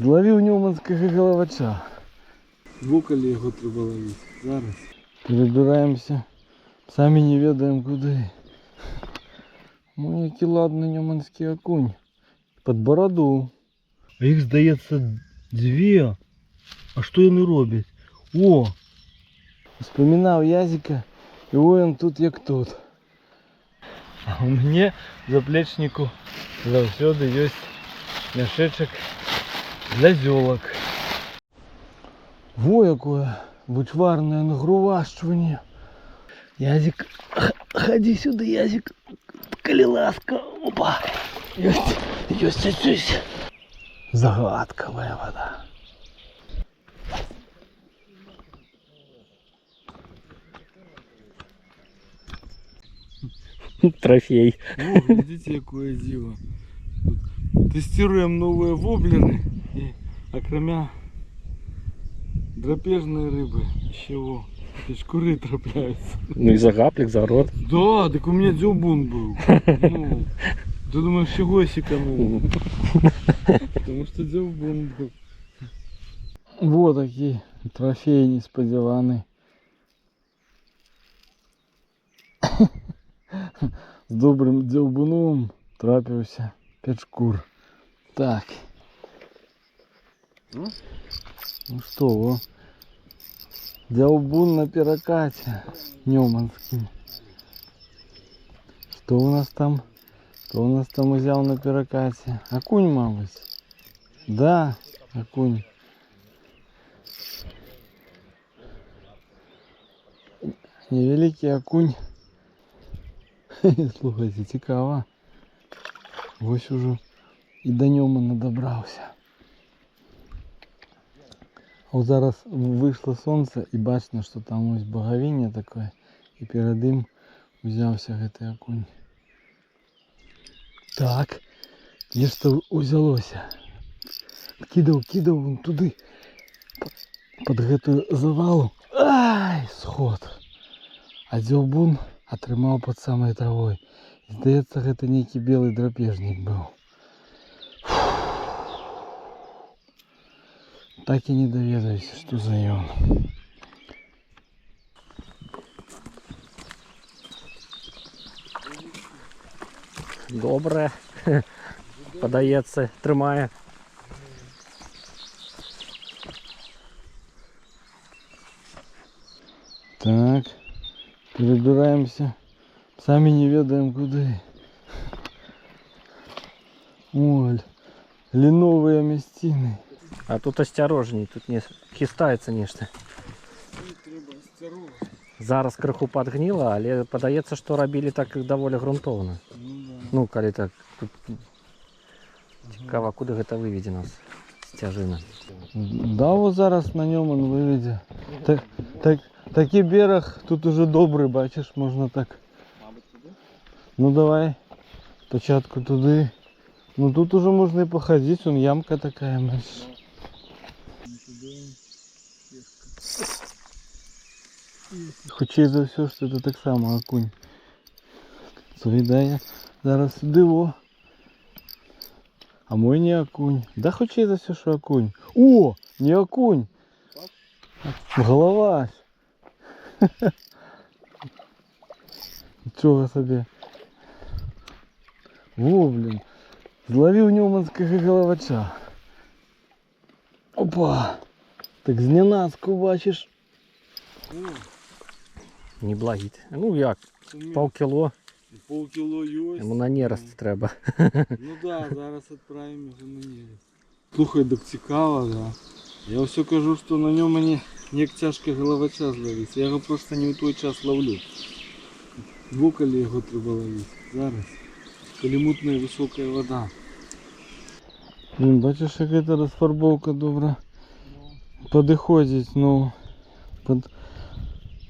Зловив ньоманського головача. Двукалі його треба ловити. Зараз перебираємося. Самі не ведаємо куди. Ну, який ладний ньоманський окунь. Під бороду. А їх, здається, дві. А що вони роблять? О! Вспоминав Язика, і він тут як тут. А у мене в заплечнику завсюди є мішечок для зёлок. Во якое вычварное нагрувашивание. Язик, ходи сюда, Язик. Коли ласка. Опа. Есть. Загадковая вода. Трофей. О, видите, какое диво. Тестируем новые воблеры. И окромя драпежной рыбы. Чего? Это ж куры трапляются. Ну и за гаплик, за рот. Да, так у меня дзюбун был. Ну, ты думаешь, чего я секанул? Потому что дзюбун был. Вот такие трофеи несподівані. З добрим дзюбуном трапився 5 шкур. Так. Ну что, о. Дзюбун на перекате ньоманским. Что у нас там? Кто у нас там взял на перекате? Окунь, мабуть. Да, окунь. Невеликий окунь. Слухайте, цікаво. Ось уже і до Ньомана добрався. Ось зараз вийшло сонце і бачно, що там ось боговіння таке. І перед ним взявся гэтый окунь. Так, где что узялося? Кидав вон туди. Под гэтую завалу. Ай, сход. А дзюбун атрымаў пад самай травой. Здаецца, гэта нейкі белы драпежнік быў. Так і не даведаюся, што за ён. Добре. Подається, тримає. Так, перебираемся. Сами не ведаем куды. Ой, линовые местины. А тут осторожней, тут не хистається нечто. Зараз криху подгнило, але подається, що робили так доволі ґрунтовно. Ну, коли так, тут цікаво, куди це виведе нас стяжина. Да, вот зараз на нем он выведе. Такий берег тут уже добрий, бачиш, можна так. Ну давай, спочатку туди. Ну тут уже можно и походить, вон ямка такая, бачиш. Хоче за все, що це так само окунь. Завідає зараз диво. А мой не окунь. Да хоче за все, що окунь. О, не окунь. Головась. Чого собі. Во, блін. Зловив ньоманського головача. Опа. Так зненацьку бачиш. Не благить. Ну як, полкіло. Полкіло є. Йому на нерест треба. Ну да, зараз відправимо його на нерест. Слухай, так цікаво, да. Я все кажу, що на ньому мені ніяк тяжко головача зловити. Я його просто не в той час ловлю. Двукалі його треба ловити. Зараз. Коли мутна і висока вода. Блин, бачиш, як ця розфарбовка добра підходить, ну, під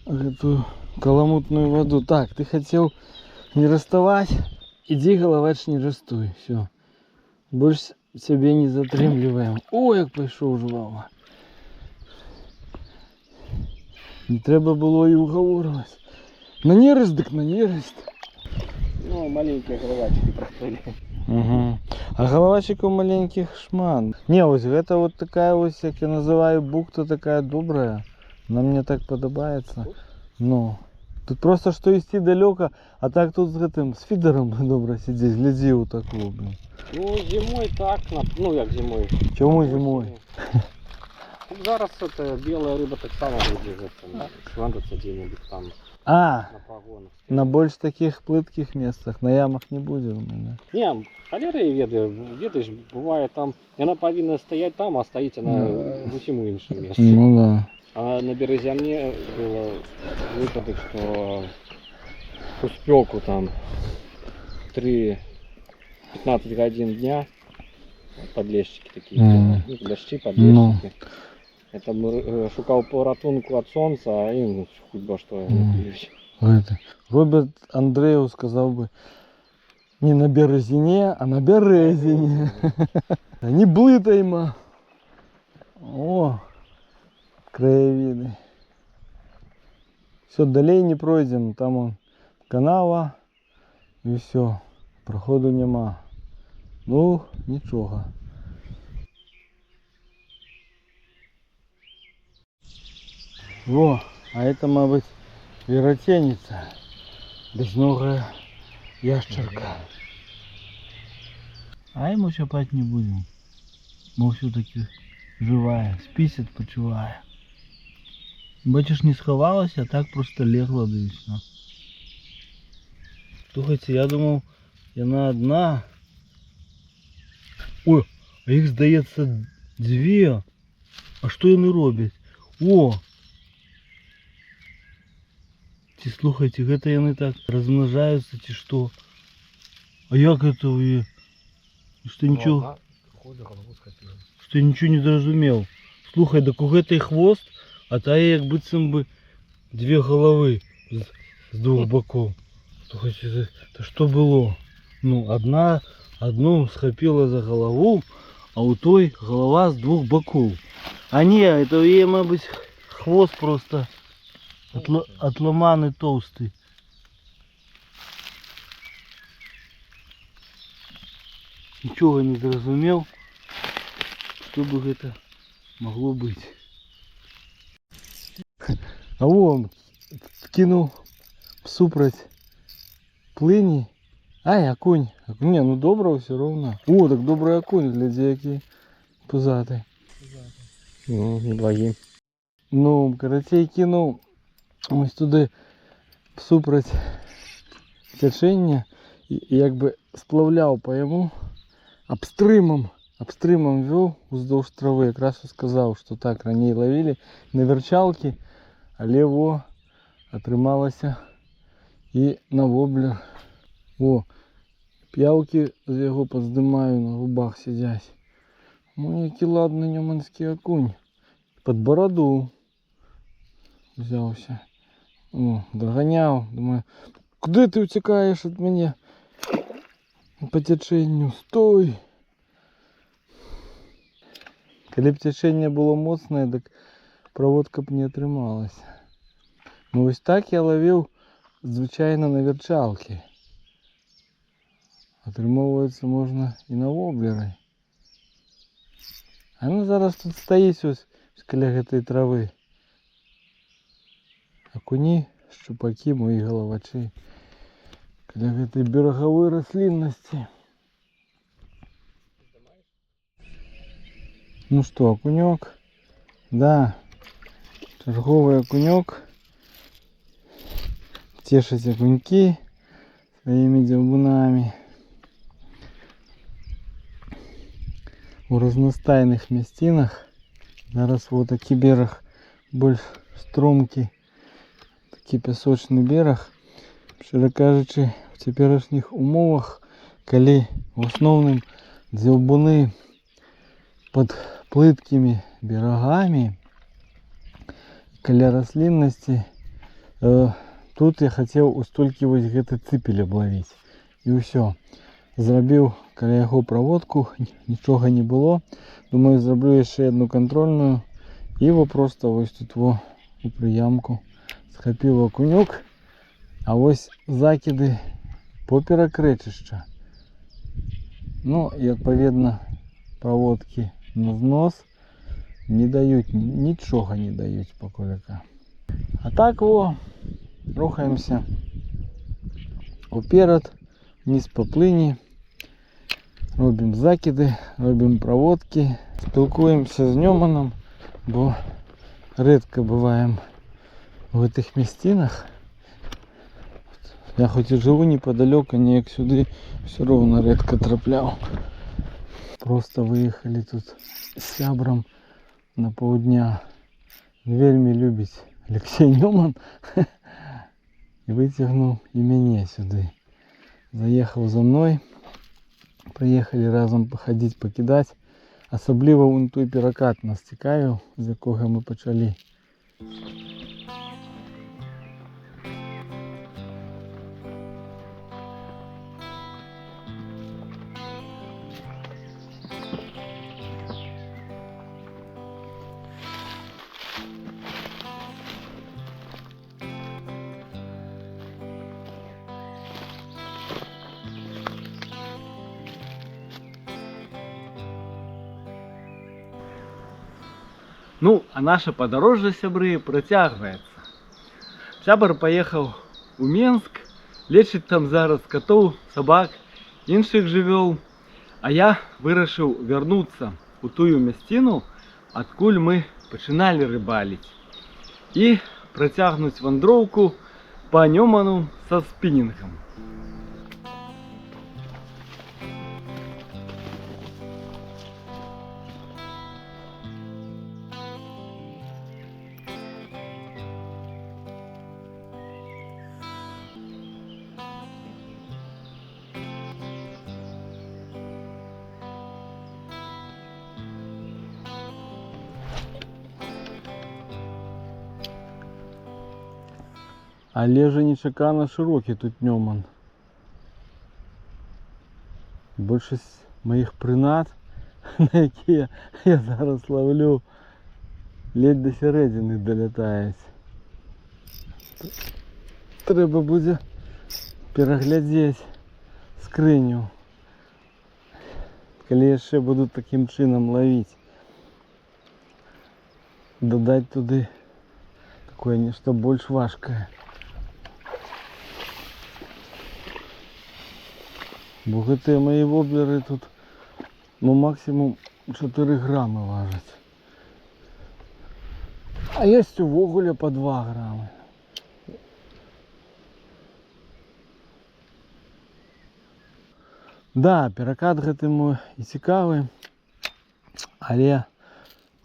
эту каламутную воду. Так, ты хотел не расставать, иди, головач, не растуй. Все. Больше себе не затримливаем. Ой, як пішов жваво. Не треба було і уговорювати. На нерест, так на нерест. Ну, маленькие головачки проплыли. Угу. А головачиков маленьких шман. Не, ось гэта вот такая ось, як я называю, бухта такая добрая. Она мне так подобається. Ну. Тут просто что идти далеко, а так тут с гэтым, с фидером добре сидеть, гляди вот такого, блин. Ну, зимой так, ну як зимой. Чому зимой? Ну, зараз это белая рыба так само будет швандаться где-нибудь там А, на погонах. на больше таких плытких местах, на ямах не будет у меня. Не, холера и ведаешь, бывает там, и она повинна стоять там, а стоит она в усім іншому місці. Ну да. А на Березяне было выпадок, что у спеку там 3-15 годин дня, подлещики такие, ну, дожди, подлещики. Это шукал поратунку от солнца, а им хоть бы что Это. Роберт Андрею сказал бы не на Березине, а на Березине. Не блытайма. О, краевиды. Все, далее не пройдем. Там он канава и все. Проходу нема. Ну, ничего. Во, а это, мабуть, веротеница. Безногая ящерка. А ему чапать не будем. Но все-таки живая, спить отпочивая. Бачиш, не сховалась, а так просто легла, да и все. Слухайте, я думав, яна одна. Ой, а їх, здається, дві. А що вони роблять? О! Ці, слухайте, гэта яны так размножаются, ці что? А як это вы? Что ничего? Что я ничего не зразумел. Слухай, так у гэтай хвост, а тая як быццам бы две головы з двух боков. Слухайте, это что было? Ну, одну схопила за голову, а у той голова с двух боков. А не, это у ей, мабуть, хвост просто отломанный, толстый. Ничего не зразумел, что бы это могло быть. А вон кинул всупроть плыни. Ай, окунь. Не, ну доброго все равно. О, так добрый окунь, гляди, який пузатий. Ну, недвоим. Ну, каратей кинув ось туди всупроть течення і якби сплавляв по йому обстримом вел уздовж трави. Якраз сказав, що так раніше ловили на верчалки, але во отрималося і на воблер. О, п'явки з його поздимаю, на губах сидять. Ну, який ладний ньоманський окунь. Под бороду взявся. О, доганяв. Думаю, куди ти утікаєш від мене? По теченню. Стой! Коли б течення було моцне, так проводка б не отрималася. Ну ось так я ловив, звичайно, на верчалки. Отримовується можна і на воблери. А ну зараз тут стоїть ось біля цієї трави. Окуні, щупаки, мої головачі. Біля цієї берегової рослинності. Ну что, окунек? Да, черговый окунек. Тешить окуньки своими дзюбунами. У разностайных местинах. Зараз вот такий берег більш стромкий. Такий пісочний берег. Щиро кажучи, в теперішніх умовах, коли в основному дзюбуни под плыткими берегами, каля рослинности, тут я хотел устолькі вось гэты цыпель обловить. И все. Зробив каля яго проводку, нічого не было. Думаю, зроблю еще одну контрольную. И его просто вот тут во у приямку схопив окунек. А ось закиди поперек речища. Ну і відповідно проводки на знос не дають, нічого не дають покулика. А так во, рухаємося уперед, вниз по плині, робимо закиди, робимо проводки, спілкуємося з Ньоманом, бо рідко буваємо в цих місцинах. Я хоч і живу неподалеку, ніяк сюди все равно рідко трапляв. Просто виїхали тут з сябром на півдня. Вельми любить Олексій Ньоман. І витягнув і мене сюди. Заїхав за мною. Приїхали разом походити, покидати. Особливо вон той пірокат нас цікавив, з якого ми почали. Ну, а наше подорожжя, сябры, протягивается. Сябр поехал у Минск, лечить там зараз котов, собак, інших живел. А я вирішив вернуться у тую місцину, откуль ми починали рибалити. І протягнути вандровку по Ньоману со спіннінгом. Але же нечакано широкий тут Ньоман. Більшість моїх принад, на які я зараз ловлю, ледь до середини долітають. Треба буде переглядіти скриню, коли я ще буду таким чином ловити. Додати туди такое нечто більш важке. Бо ті мої воблери тут ну, максимум 4 грами важать. А є у вогуля по 2 грами. Да, пірокат гэты мой і цікавы, але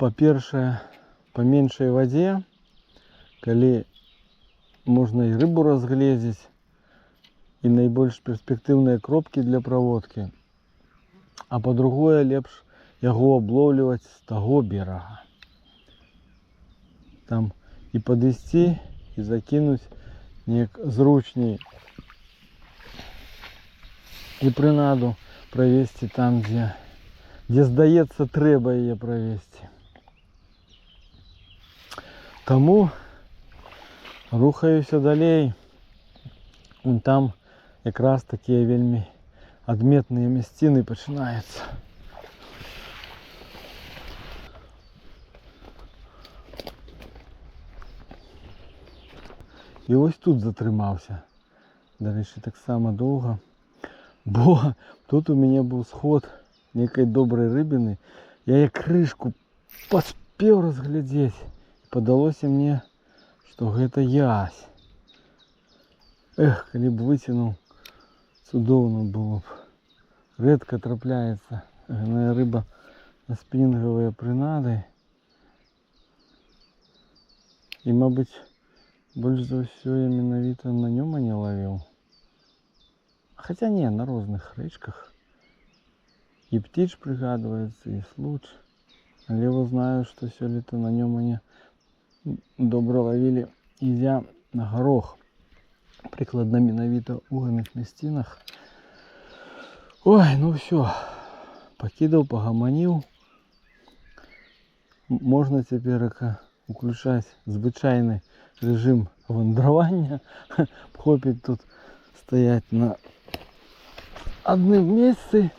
па-першае, па меншай вадзе, калі можна і рыбу разгледзець, і найбольш перспектыўныя кропкі для праводкі. А па-другое, лепш яго аблоўліваць з таго берага. Там і падысці, і закінуць неяк зручней. І прынаду правесці там, дзе здаецца, трэба яе правесці. Таму рухаюся далей. Вон там якраз такія вельмі адметныя мясціны пачынаюцца. І ось тут затрымаўся. Дарэчы, таксама доўга. Бо тут у мяне быў сход некай добрай рыбіны. Я як крышку паспеў разглядзець. Падалося мне, што гэта язь. Эх, калі б выцянуў, цудоўна было б. Рэдка трапляецца гная рыба на спінінгавыя прынады. І, мабыць, больш за ўсё я менавіта на Ньомане ловіў. Хаця не, на розных рэчках. І птіч прыгадваецца, і случ. Але я знаю, што сёлета на Ньомане добра ловілі ізя на горох. Прыкладна менавіта ў гэтых мясцінах. Ой, ну ўсё. Пакідаў, пагаманіў. Можна цяперака уключаць звычайны рэжым вандравання. Хопіць тут стаяць на адным месцы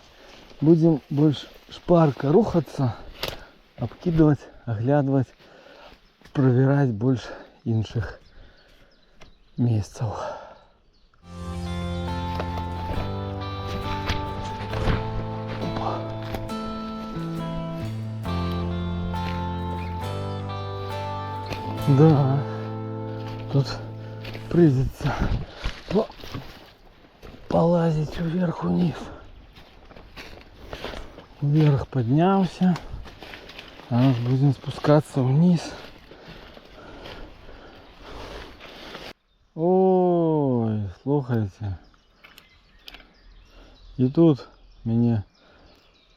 будем больше шпарко рухаться, обкидывать, оглядывать, проверять больше інших месяцев. Да, тут придется полазить вверх-вниз. Вверх поднялся, а мы будем спускаться вниз. Ой, слухайте. І тут мене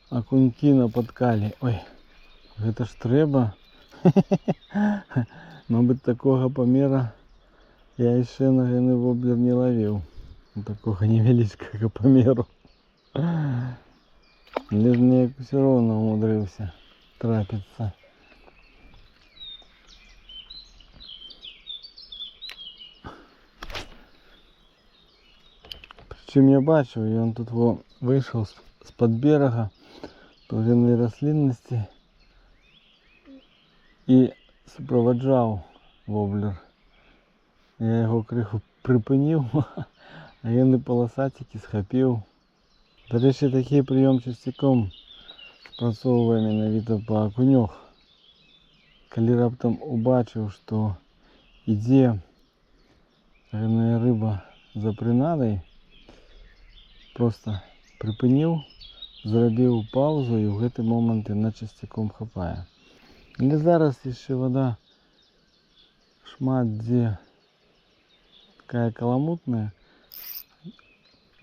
окуньки нападкали. Ой, это ж треба. Мабуть, такого помера я ще на воблер не ловив. Такого невеличкого померу. Лишь мне все равно умудрився трапиться. Причем я бачу, и он тут вышел с-под берега повинной рослинности и сопроводжав воблер. Я його криху припинив, а він і полосатики схопив. До речі, такий прийом частиком спрацьовує навіть по окуньох. Коли раптом убачив, що іде риба за принадою, просто припинив, зробив паузу і в цей момент на частиком хапає. Але зараз ще вода шмат де такая каламутная.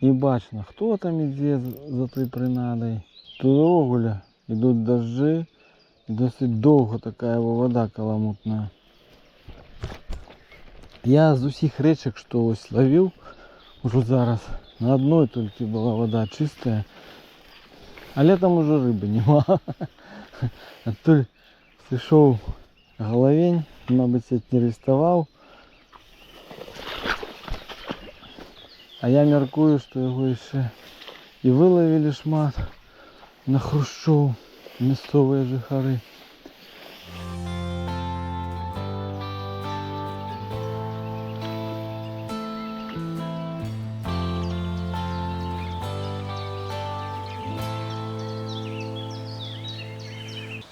Не бачно, хто там іде за той принадою. Тут огуля, йдуть дожди, і досить довго така вода каламутна. Я з усіх речок, що ось ловив, уже зараз на одной тільки була вода чистая, а летом уже риби нема. А то прийшов головень, мабуть, не рестував. А я міркую, що його ще і виловили шмат на Хрущов, місцеві жихари.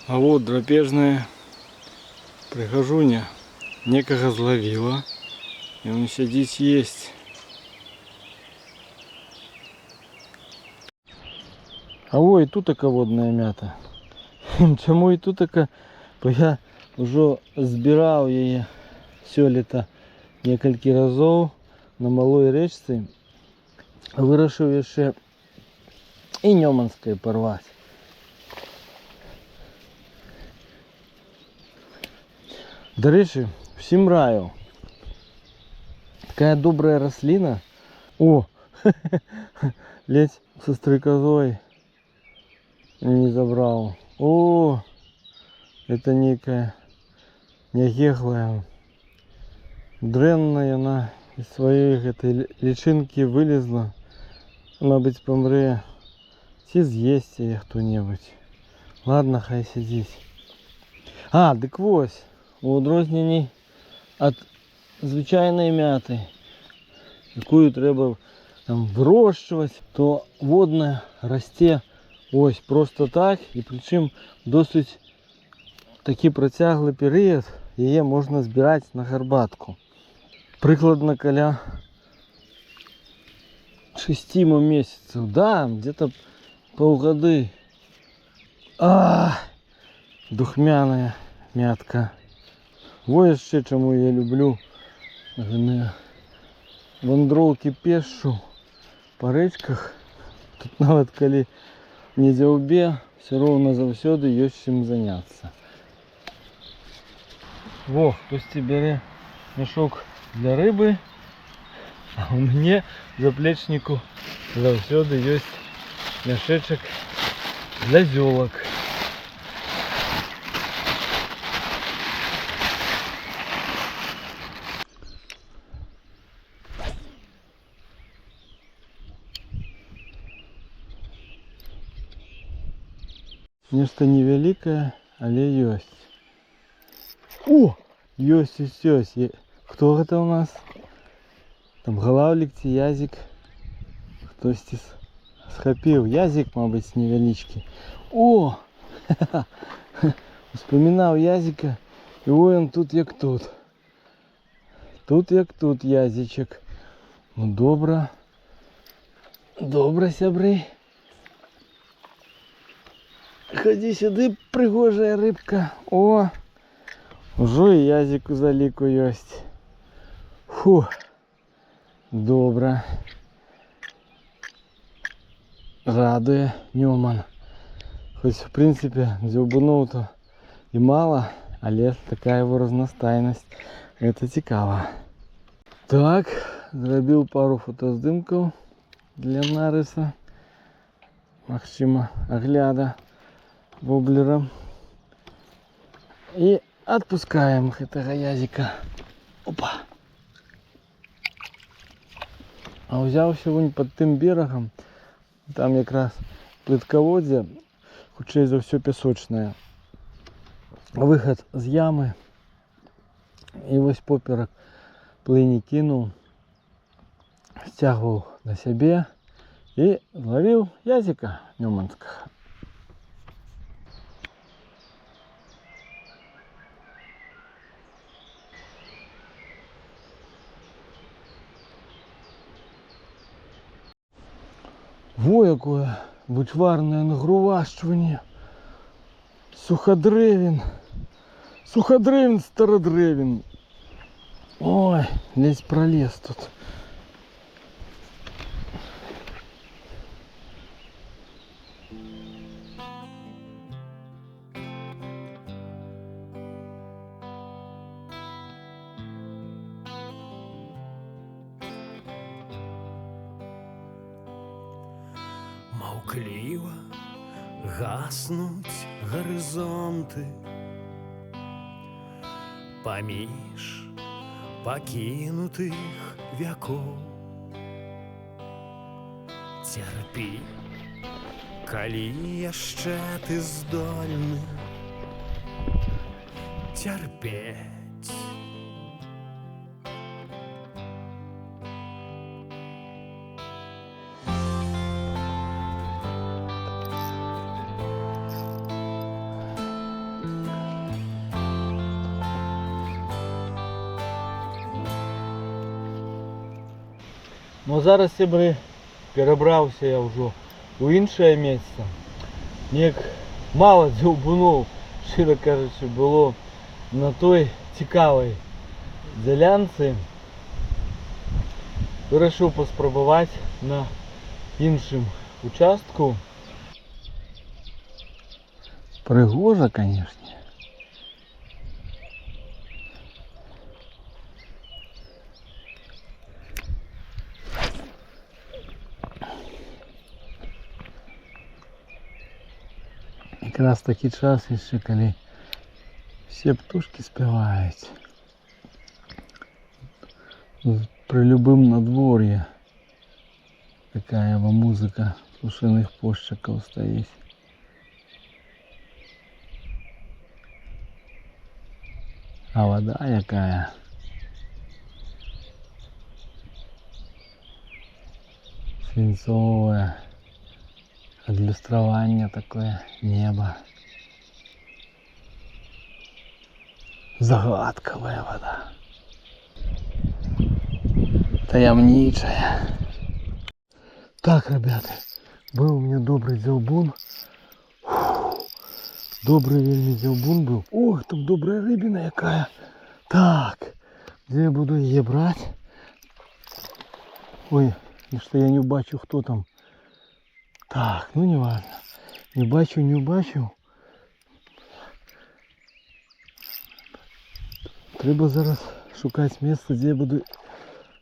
А вот драпежная прихожуня некого зловила, и он сидит есть. А ой, тут така водна м'ята. Чому і тут така? Бо я вже збирав її все літо кілька разів на малій річці. Вирішив ще і Ньоманської порвати. До речі, всім раю. Така добра рослина. О, ледь со стрекозой не забрал. О, это некая негеглая, дренная, она из своей этой личинки вылезла. Мабуть, помре. Чи з'їсть її хто-небудь. Ладно, хай сидить. А, так ось, у відрізненні від звичайної мяти, яку треба там вирощувати, то водна росте ось просто так, і причому досить такий протяглий період її можна збирати на горбатку. Прикладно коля 6 місяців, да, где-то полгоды. Духмяная мятка. Вот ще чому я люблю вандровки пешу по речках. Тут навіть коли не дзяўбе, все равно завсёды ёсць чим заняться. Во, хтось бере мешок для рыбы, а у меня заплечнику завсёды есть мешечек для зёлок. Нечто невеликое, але есть. О! Есть. Кто это у нас? Там голавлик ці язик. Хтось схопив. Язик, мабуть, невеличкий. О! Вспоминав язика. І ой, он тут як тут. Тут як тут язичок. Ну добре. Добре, сябри. Ходи сюди, пригожая рибка. О! Уже і язик у заліку єсть. Фу. Добре. Радує Ньоман. Хоч в принципі дзьобунув то і мало, але така його розностайність. Це цікаво. Так, зробив пару фотоздимків для нариса. Максима огляда воблера. И отпускаем этого язика. Опа. А взяв сьогодні під тим берегом, там якраз плитководдя, хоча за все пісочне. Виход з ями. І ось поперек плині кинув, стягував на себе і зловив язика ньоманського. Во якое вычварное нагруващивание. Суходревен. Суходревен, стародревен. Ой, лезь пролез тут. Мовкливо гаснуть горизонти поміж покинутих вяков. Терпі, калі яшчэ ты здольны терпеть. Ну зараз, сябри, перебрався я вже у інше місце. Як мало дзьобунов, щиро кажучи, було на той цікавій ділянці. Вирішив поспробувати на іншому участку. Пригожа, звісно. Якраз такий час ще, коли всі птушки співають. При любым надворье такая музыка сушеных пощиков стоит. А вода якая. Свинцовая. Адлюстрование такое небо. Загадковая вода. Таямничая. Так, ребята, был у меня добрый дзьобун. Добрый вельми дзьобун был. Ох, там добрая рыбина якая. Так, где я буду ее брать? Ой, и что я не убачу, кто там. Так, ну не важно. Не бачу. Треба зараз шукати місце, де я буду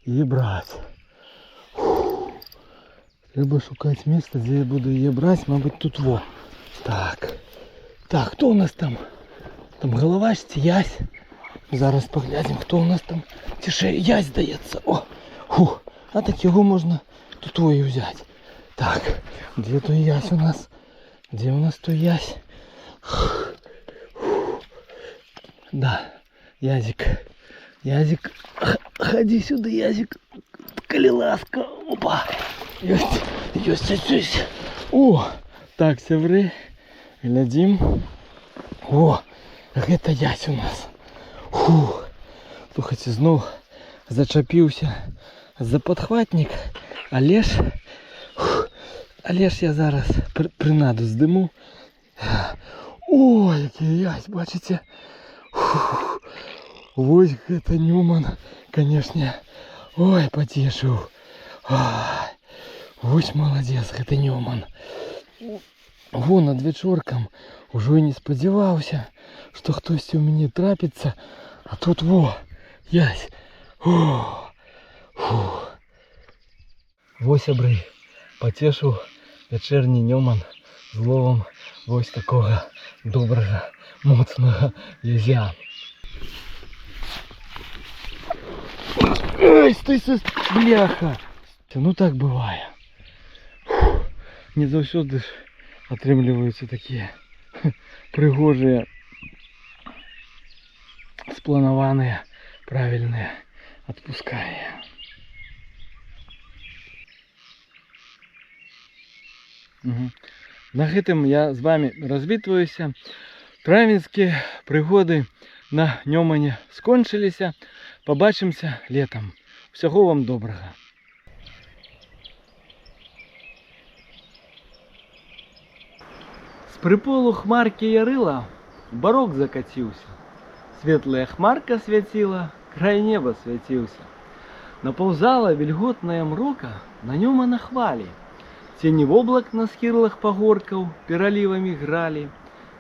її брати. Треба шукати місце, де я буду її брати, мабуть, тут во. Так. Так, хто у нас там? Там голова ж ясь. Зараз поглянемо, хто у нас там. Тише, ясь здається. О! Фу. А так його можна тут і взяти. Так, где то ясь у нас? Где у нас то ясь? Да, Язик. Язик, ходи сюда, Язик. Коли ласка. Опа. Есть. О, так, севри. Глядим. О, это Ясь у нас. Фу. Слухайте, знов зачепився за подхватник. Але ж я зараз принаду здиму. Ой, який Ясь, бачите? Фу. Ось это Ньюман, конечно. Ой, потешил. Ось молодец, это Ньюман. Вон над вечорком уже не сподівався, що хтось у мені трапиться. А тут Ясь. Ось обри. Потешив вечірній Ньюман з ловом ось такого доброго, моцного язя. Ай, стой, бляха. Ну так бывает. Не завсёды ж отрымливаются такие пригожие, спланованные, правильные отпускания. Угу. На гэтым я з вами развітваюся. Травеньские пригоды на Ньомане скончыліся. Побачимся летом. Всього вам доброго. С приполу хмарки ярыла барок закатился. Светлая хмарка светила, край неба светился. Наползала вільготная мрока, на Ньомана хвали. Тени в облак на схірлах пагоркаў пералівамі гралі.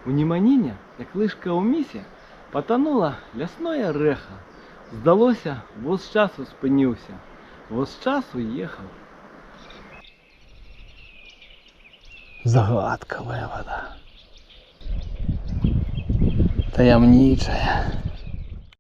У Неманіне, як лыжка ў місе, потонула лясное рэха. Здалося, воз часу спыніўся, воз часу ехаў. Загадковая вода. Таямнічая.